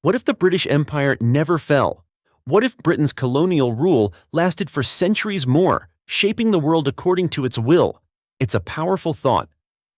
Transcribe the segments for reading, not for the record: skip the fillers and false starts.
What if the British Empire never fell? What if Britain's colonial rule lasted for centuries more, shaping the world according to its will? It's a powerful thought.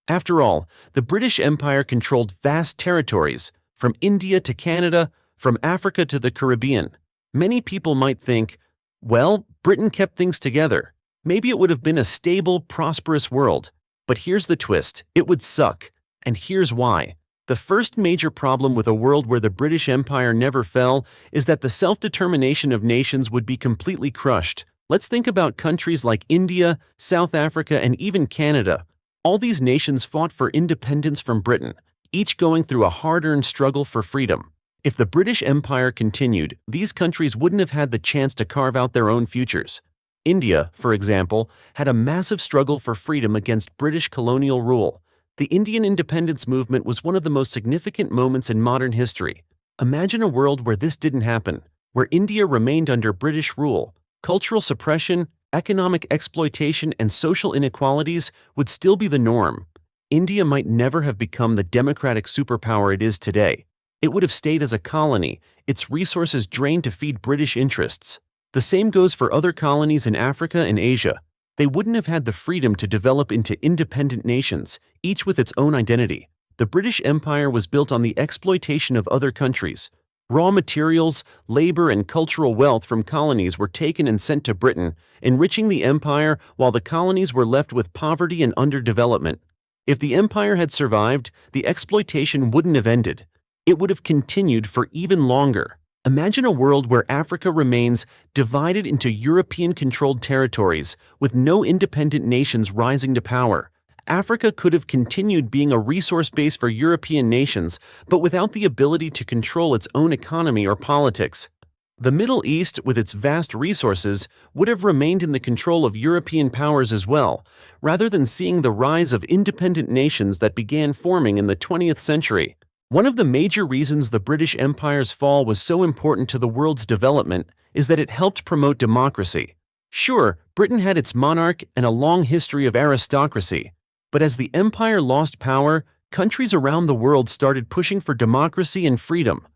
After all, the British Empire controlled vast territories, from India to Canada, from Africa to the Caribbean. Many people might think, well, Britain kept things together. Maybe it would have been a stable, prosperous world. But here's the twist: it would suck. And here's why. The first major problem with a world where the British Empire never fell is that the self-determination of nations would be completely crushed. Let's think about countries like India, South Africa, and even Canada. All these nations fought for independence from Britain, each going through a hard-earned struggle for freedom. If the British Empire continued, these countries wouldn't have had the chance to carve out their own futures. India, for example, had a massive struggle for freedom against British colonial rule. The Indian independence movement was one of the most significant moments in modern history. Imagine a world where this didn't happen, where India remained under British rule. Cultural suppression, economic exploitation, and social inequalities would still be the norm. India might never have become the democratic superpower it is today. It would have stayed as a colony, its resources drained to feed British interests. The same goes for other colonies in Africa and Asia. They wouldn't have had the freedom to develop into independent nations, each with its own identity. The British Empire was built on the exploitation of other countries. Raw materials, labor, and cultural wealth from colonies were taken and sent to Britain, enriching the empire while the colonies were left with poverty and underdevelopment. If the empire had survived, the exploitation wouldn't have ended. It would have continued for even longer. Imagine a world where Africa remains divided into European-controlled territories, with no independent nations rising to power. Africa could have continued being a resource base for European nations, but without the ability to control its own economy or politics. The Middle East, with its vast resources, would have remained in the control of European powers as well, rather than seeing the rise of independent nations that began forming in the 20th century. One of the major reasons the British Empire's fall was so important to the world's development is that it helped promote democracy. Sure, Britain had its monarch and a long history of aristocracy, but as the empire lost power, countries around the world started pushing for democracy and freedom.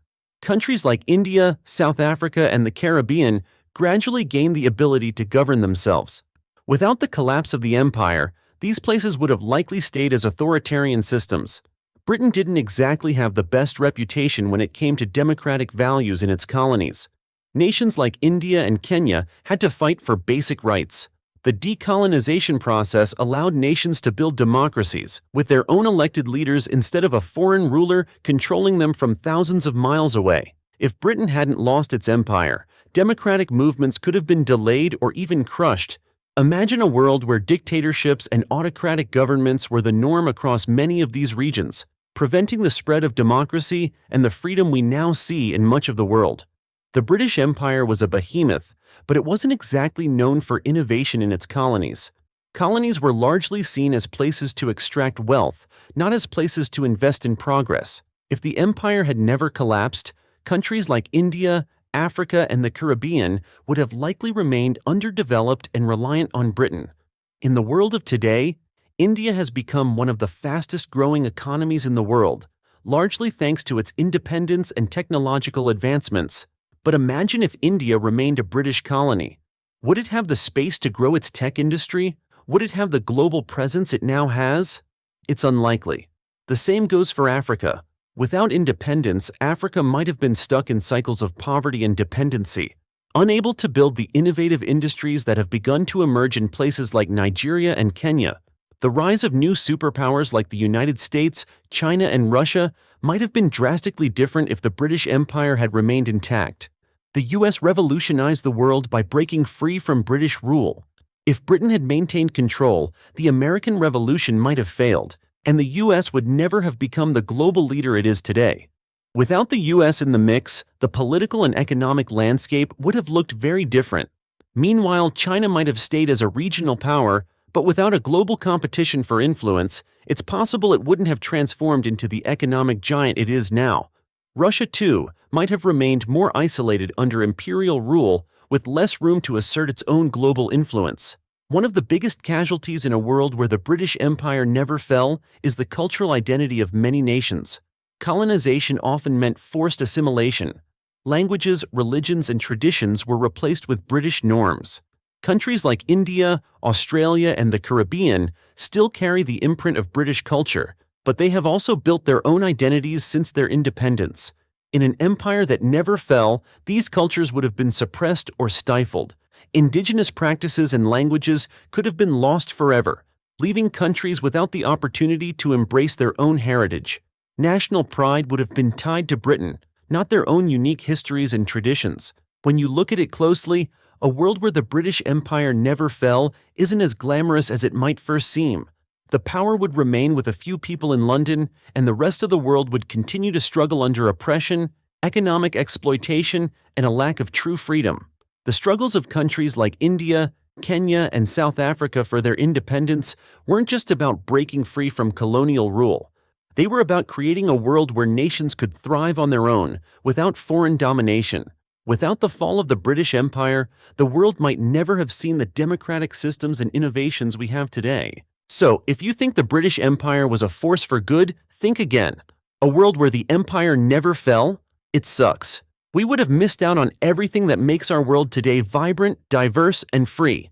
Countries like India, South Africa, and the Caribbean gradually gained the ability to govern themselves. Without the collapse of the empire, these places would have likely stayed as authoritarian systems. Britain didn't exactly have the best reputation when it came to democratic values in its colonies. Nations like India and Kenya had to fight for basic rights. The decolonization process allowed nations to build democracies, with their own elected leaders instead of a foreign ruler controlling them from thousands of miles away. If Britain hadn't lost its empire, democratic movements could have been delayed or even crushed. Imagine a world where dictatorships and autocratic governments were the norm across many of these regions, preventing the spread of democracy and the freedom we now see in much of the world. The British Empire was a behemoth, but it wasn't exactly known for innovation in its colonies. Colonies were largely seen as places to extract wealth, not as places to invest in progress. If the empire had never collapsed, countries like India, Africa, and the Caribbean would have likely remained underdeveloped and reliant on Britain. In the world of today, India has become one of the fastest-growing economies in the world, largely thanks to its independence and technological advancements. But imagine if India remained a British colony. Would it have the space to grow its tech industry? Would it have the global presence it now has? It's unlikely. The same goes for Africa. Without independence, Africa might have been stuck in cycles of poverty and dependency, unable to build the innovative industries that have begun to emerge in places like Nigeria and Kenya. The rise of new superpowers like the United States, China, and Russia might have been drastically different if the British Empire had remained intact. The US revolutionized the world by breaking free from British rule. If Britain had maintained control, the American Revolution might have failed, and the US would never have become the global leader it is today. Without the US in the mix, the political and economic landscape would have looked very different. Meanwhile, China might have stayed as a regional power, but without a global competition for influence, it's possible it wouldn't have transformed into the economic giant it is now. Russia, too, might have remained more isolated under imperial rule, with less room to assert its own global influence. One of the biggest casualties in a world where the British Empire never fell is the cultural identity of many nations. Colonization often meant forced assimilation. Languages, religions, and traditions were replaced with British norms. Countries like India, Australia, and the Caribbean still carry the imprint of British culture, but they have also built their own identities since their independence. In an empire that never fell, these cultures would have been suppressed or stifled. Indigenous practices and languages could have been lost forever, leaving countries without the opportunity to embrace their own heritage. National pride would have been tied to Britain, not their own unique histories and traditions. When you look at it closely, a world where the British Empire never fell isn't as glamorous as it might first seem. The power would remain with a few people in London, and the rest of the world would continue to struggle under oppression, economic exploitation, and a lack of true freedom. The struggles of countries like India, Kenya, and South Africa for their independence weren't just about breaking free from colonial rule. They were about creating a world where nations could thrive on their own, without foreign domination. Without the fall of the British Empire, the world might never have seen the democratic systems and innovations we have today. So, if you think the British Empire was a force for good, think again. A world where the empire never fell? It sucks. We would have missed out on everything that makes our world today vibrant, diverse, and free.